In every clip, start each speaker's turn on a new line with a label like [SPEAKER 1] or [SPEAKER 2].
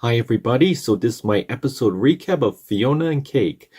[SPEAKER 1] Hi everybody, so this is my episode recap of Fionna and Cake.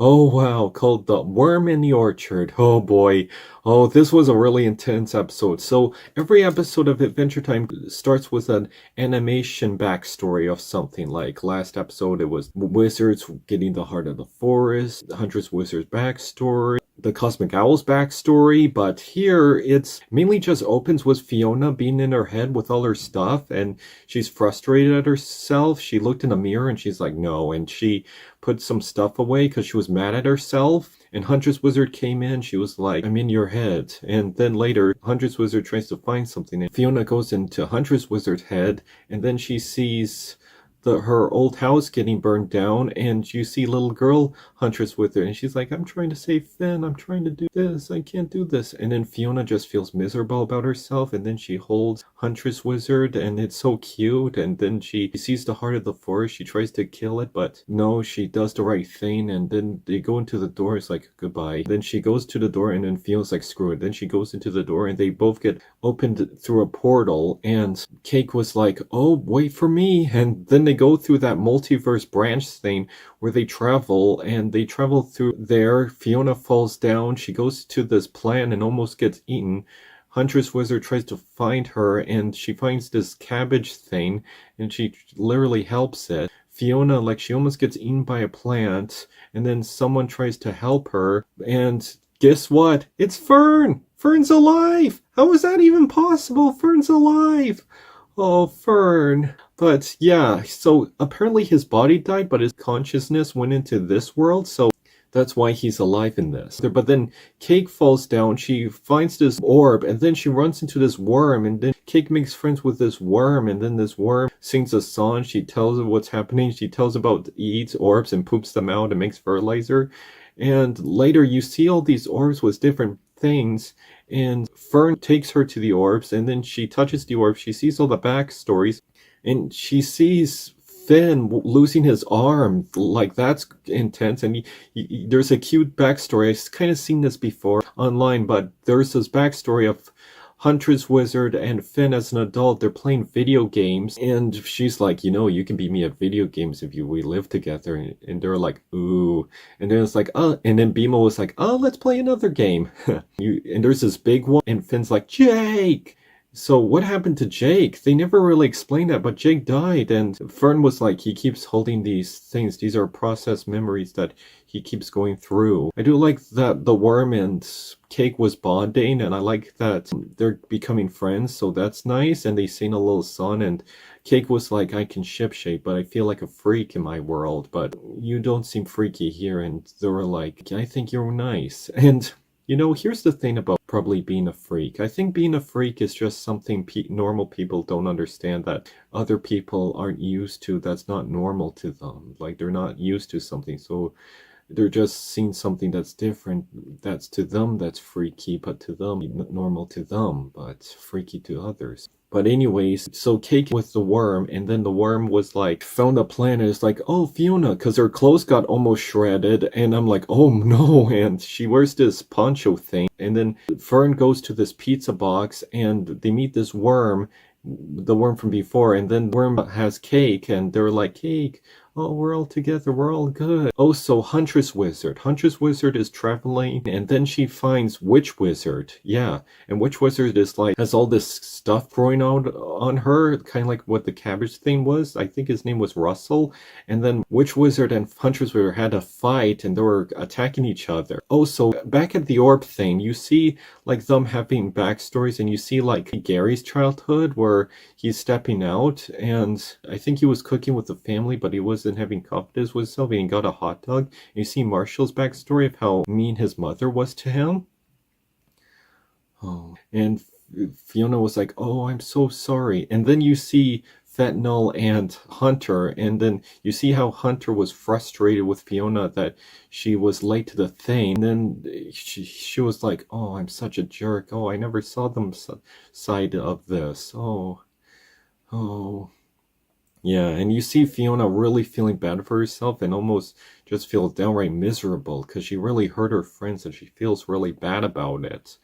[SPEAKER 1] Oh wow, called The Worm in the Orchard. Oh boy. Oh, this was a really intense episode. So every episode of Adventure Time starts with an animation backstory of something. Like last episode it was wizards getting the heart of the forest, the Huntress Wizard's backstory, the Cosmic Owl's backstory, but here it's mainly just opens with Fionna being in her head with all her stuff and she's frustrated at herself. She looked in the mirror and she's like, no, and she put some stuff away because she was mad at herself. And Huntress Wizard came in, she was like, I'm in your head. And then later, Huntress Wizard tries to find something, and Fionna goes into Huntress Wizard's head, and then she sees her old house getting burned down, and you see little girl Huntress with her, and she's like, I'm trying to save Finn, I'm trying to do this, I can't do this. And then Fionna just feels miserable about herself, and then she holds Huntress Wizard, and it's so cute. And then she sees the heart of the forest, she tries to kill it, but no, she does the right thing. And then they go into the door, it's like goodbye. Then she goes to the door, and then feels like screw it. Then she goes into the door, and they both get opened through a portal, and Cake was like, oh, wait for me. And then they go through that multiverse branch thing where they travel, and they travel through there. Fionna falls down, she goes to this plant and almost gets eaten. Huntress Wizard tries to find her, and she finds this cabbage thing, and she literally helps it. Fionna, like, she almost gets eaten by a plant, and then someone tries to help her, and guess what? It's Fern! Fern's alive! How is that even possible? Fern's alive! Oh, Fern. But yeah, so apparently his body died, but his consciousness went into this world, so that's why he's alive in this. But then Cake falls down, she finds this orb, and then she runs into this worm, and then Cake makes friends with this worm, and then this worm sings a song, she tells it what's happening, she tells about eats orbs and poops them out and makes fertilizer. And later you see all these orbs with different things, and Fern takes her to the orbs, and then she touches the orbs, she sees all the backstories, and she sees Finn losing his arm. Like, that's intense. And there's a cute backstory. I've kind of seen this before online, but there's this backstory of Huntress Wizard and Finn as an adult. They're playing video games, and she's like, you know, you can beat me at video games if we live together. And they're like, ooh. And then it's like, oh. And then Bimo was like, oh, let's play another game. And there's this big one, and Finn's like, Jake! So what happened to Jake? They never really explained that, but Jake died, and Fern was like, he keeps holding these things. These are processed memories that he keeps going through. I do like that the worm and Cake was bonding, and I like that they're becoming friends, so that's nice. And they sing a little song, and Cake was like, I can shipshape, but I feel like a freak in my world, but you don't seem freaky here. And they were like, I think you're nice. And you know, here's the thing about probably being a freak. I think being a freak is just something normal people don't understand, that other people aren't used to. That's not normal to them. Like, they're not used to something, so they're just seeing something that's different. That's to them, that's freaky, but to them, normal to them, but freaky to others. But anyways, so Cake with the worm, and then the worm was like, found a planet. It's like, oh, Fionna, because her clothes got almost shredded. And I'm like, oh no. And she wears this poncho thing. And then Fern goes to this pizza box, and they meet this worm, the worm from before. And then the worm has Cake, and they're like, Cake, oh, we're all together, we're all good. Oh, so Huntress Wizard. Huntress Wizard is traveling, and then she finds Witch Wizard. Yeah, and Witch Wizard is like, has all this stuff growing out on her, kind of like what the cabbage thing was. I think his name was Russell. And then Witch Wizard and Huntress Wizard had a fight, and they were attacking each other. Oh, so back at the orb thing, you see like them having backstories, and you see like Gary's childhood where he's stepping out, and I think he was cooking with the family, but he wasn't having confidence with himself, and he got a hot dog. And you see Marshall's backstory of how mean his mother was to him. Oh, and Fionna was like, oh, I'm so sorry. And then you see Fentanyl and Hunter, and then you see how Hunter was frustrated with Fionna that she was late to the thing. And then she was like, oh, I'm such a jerk. Oh, I never saw them side of this. Oh. Yeah, and you see Fionna really feeling bad for herself and almost just feels downright miserable because she really hurt her friends and she feels really bad about it.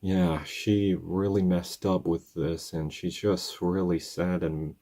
[SPEAKER 1] Yeah, she really messed up with this, and she's just really sad and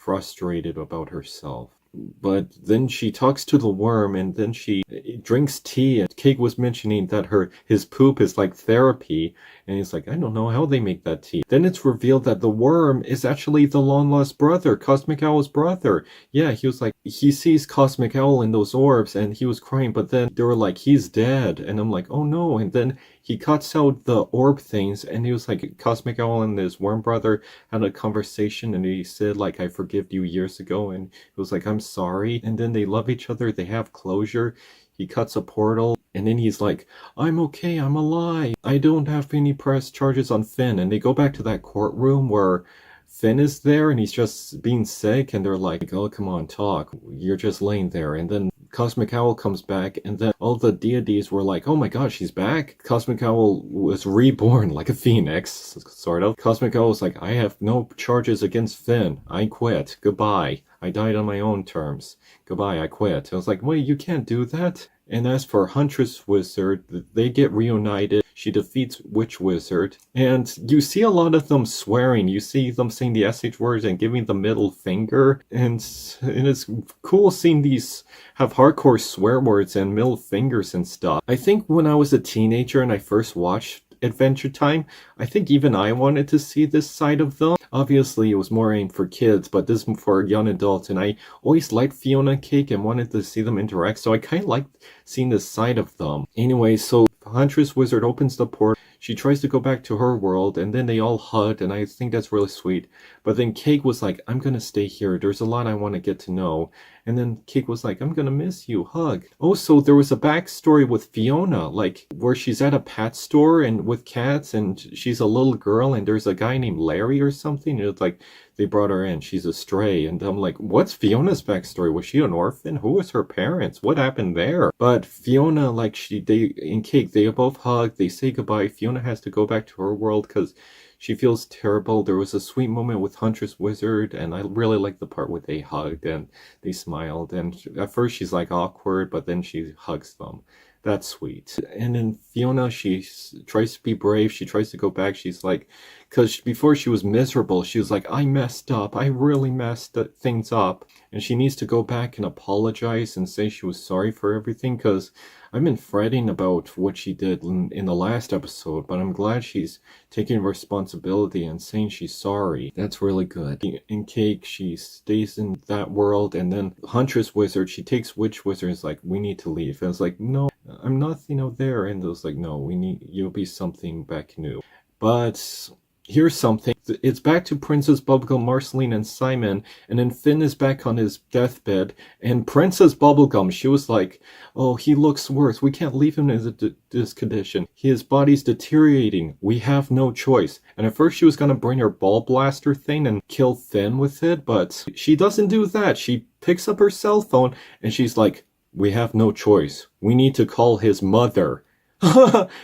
[SPEAKER 1] frustrated about herself. But then she talks to the worm, and then she drinks tea, and Cake was mentioning that his poop is like therapy, and he's like, I don't know how they make that tea. Then it's revealed that the worm is actually the long-lost brother, Cosmic Owl's brother. Yeah, he was like, he sees Cosmic Owl in those orbs, and he was crying, but then they were like, he's dead, and I'm like, oh no, and then he cuts out the orb things, and he was like, Cosmic Owl and his worm brother had a conversation, and he said, like, I forgive you years ago, and he was like, I'm sorry, and then they love each other, they have closure. He cuts a portal, and then he's like, I'm okay, I'm alive, I don't have any press charges on Finn, and they go back to that courtroom where Finn is there, and he's just being sick, and they're like, oh, come on, talk, you're just laying there, and then Cosmic Owl comes back, and then all the deities were like, oh my gosh, he's back? Cosmic Owl was reborn like a phoenix, sort of. Cosmic Owl was like, I have no charges against Finn. I quit. Goodbye. I died on my own terms. Goodbye, I quit. I was like, wait, you can't do that? And as for Huntress Wizard, they get reunited. She defeats Witch Wizard. And you see a lot of them swearing. You see them saying the SH words and giving the middle finger. And it's cool seeing these have hardcore swear words and middle fingers and stuff. I think when I was a teenager and I first watched Adventure Time, I think even I wanted to see this side of them. Obviously, it was more aimed for kids, but this is for young adults, and I always liked Fionna and Cake and wanted to see them interact, so I kind of liked seeing this side of them. Anyway, so Huntress Wizard opens the portal. She tries to go back to her world, and then they all hug, and I think that's really sweet. But then Cake was like, I'm gonna stay here. There's a lot I want to get to know. And then Cake was like, I'm gonna miss you. Hug. Oh, so there was a backstory with Fionna, like, where she's at a pet store and with cats, and she's a little girl, and there's a guy named Larry or something, and it's like, they brought her in. She's a stray. And I'm like, what's Fiona's backstory? Was she an orphan? Who was her parents? What happened there? But Fionna, like, in Cake, they both hug. They say goodbye. Fionna has to go back to her world because she feels terrible. There was a sweet moment with Huntress Wizard, and I really liked the part where they hugged and they smiled. And at first she's like awkward, but then she hugs them. That's sweet. And then Fionna, she tries to be brave. She tries to go back. She's like, because before she was miserable, she was like, I messed up. I really messed things up. And she needs to go back and apologize and say she was sorry for everything, because I've been fretting about what she did in the last episode, but I'm glad she's taking responsibility and saying she's sorry. That's really good. In Cake, she stays in that world, and then Huntress Wizard, she takes Witch Wizard and is like, we need to leave. And it's like, no, I'm not, there. And it was like, no, you'll be something back new. But here's something. It's back to Princess Bubblegum, Marceline, and Simon, and then Finn is back on his deathbed, and Princess Bubblegum, she was like, oh, he looks worse. We can't leave him in this condition. His body's deteriorating. We have no choice. And at first she was going to bring her ball blaster thing and kill Finn with it, but she doesn't do that. She picks up her cell phone, and she's like, we have no choice. We need to call his mother.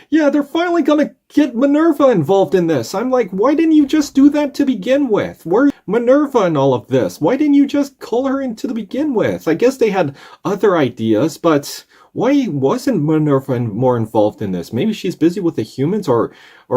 [SPEAKER 1] Yeah, they're finally gonna get Minerva involved in this. I'm like, why didn't you just do that to begin with? Where's Minerva in all of this? Why didn't you just call her in to begin with? I guess they had other ideas, but why wasn't Minerva more involved in this? Maybe she's busy with the humans, or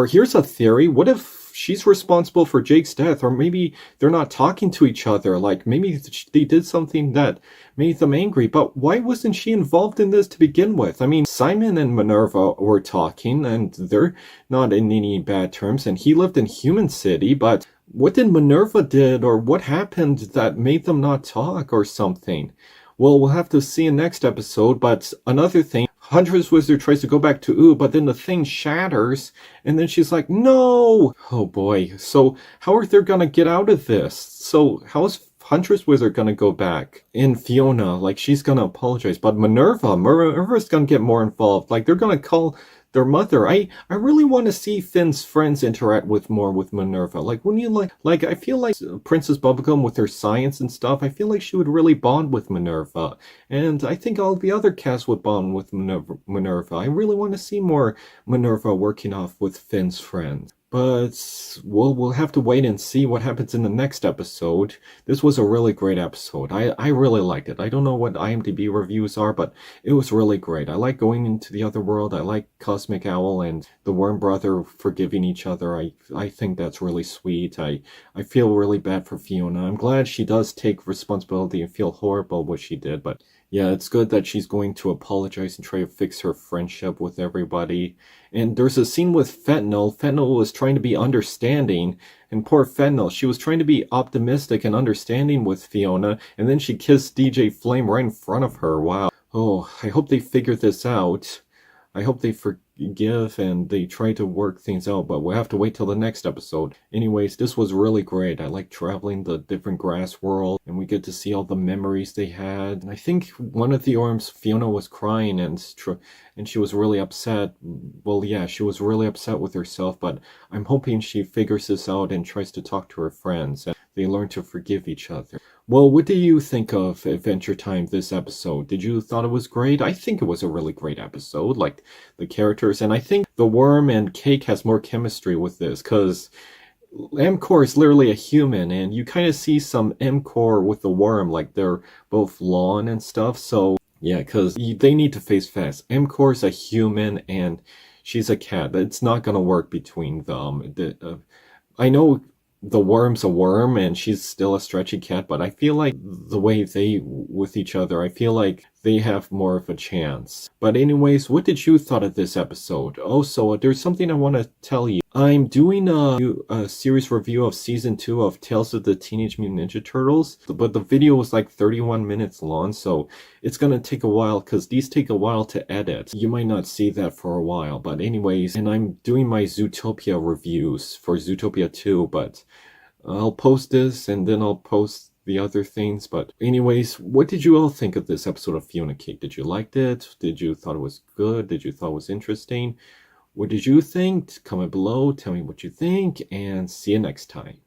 [SPEAKER 1] here's a theory. What if she's responsible for Jake's death, or maybe they're not talking to each other, like maybe they did something that made them angry, but why wasn't she involved in this to begin with? I mean, Simon and Minerva were talking, and they're not in any bad terms, and he lived in Human City, but what did Minerva did, or what happened that made them not talk or something? Well, we'll have to see in next episode, but another thing, Huntress Wizard tries to go back to Ooh, but then the thing shatters, and then she's like, no! Oh boy, so how are they gonna get out of this? So how's Huntress Wizard gonna go back? In Fionna, like, she's gonna apologize, but Minerva's gonna get more involved, like, they're gonna call their mother. I really want to see Finn's friends interact with Minerva. Like, when you like, I feel like Princess Bubblegum with her science and stuff, I feel like she would really bond with Minerva. And I think all the other cast would bond with Minerva. I really want to see more Minerva working off with Finn's friends. But we'll have to wait and see what happens in the next episode. This was a really great episode. I really liked it. I don't know what IMDb reviews are, but it was really great. I like going into the other world. I like Cosmic Owl and the Worm Brother forgiving each other. I think that's really sweet. I feel really bad for Fionna. I'm glad she does take responsibility and feel horrible what she did, but yeah, it's good that she's going to apologize and try to fix her friendship with everybody. And there's a scene with Fentanyl. Fentanyl was trying to be understanding, and poor Fentanyl, she was trying to be optimistic and understanding with Fionna, and then she kissed DJ Flame right in front of her. Wow. Oh, I hope they figure this out. I hope they forgive and they try to work things out, but we'll have to wait till the next episode. Anyways, this was really great. I like traveling the different grass world, and we get to see all the memories they had. And I think one of the orms, Fionna, was crying and she was really upset. Well, yeah, she was really upset with herself, but I'm hoping she figures this out and tries to talk to her friends and they learn to forgive each other. Well, what do you think of Adventure Time this episode? Did you thought it was great? I think it was a really great episode, like the characters, and I think the worm and Cake has more chemistry with this, because M-Core is literally a human, and you kind of see some M-Core with the worm, like they're both lawn and stuff, so yeah, because they need to face fast. M-Core is a human, and she's a cat. It's not going to work between them. I know the worm's a worm and she's still a stretchy cat, but I feel like the way they with each other, I feel like they have more of a chance. But anyways, what did you thought of this episode? Also, there's something I want to tell you. I'm doing a series review of season 2 of Tales of the Teenage Mutant Ninja Turtles, but the video was like 31 minutes long, so it's gonna take a while because these take a while to edit. You might not see that for a while, but anyways, and I'm doing my Zootopia reviews for Zootopia 2, but I'll post this and then I'll post the other things. But anyways, what did you all think of this episode of Fionna Cake? Did you like it? Did you thought it was good? Did you thought it was interesting? What did you think? Comment below, tell me what you think, and see you next time.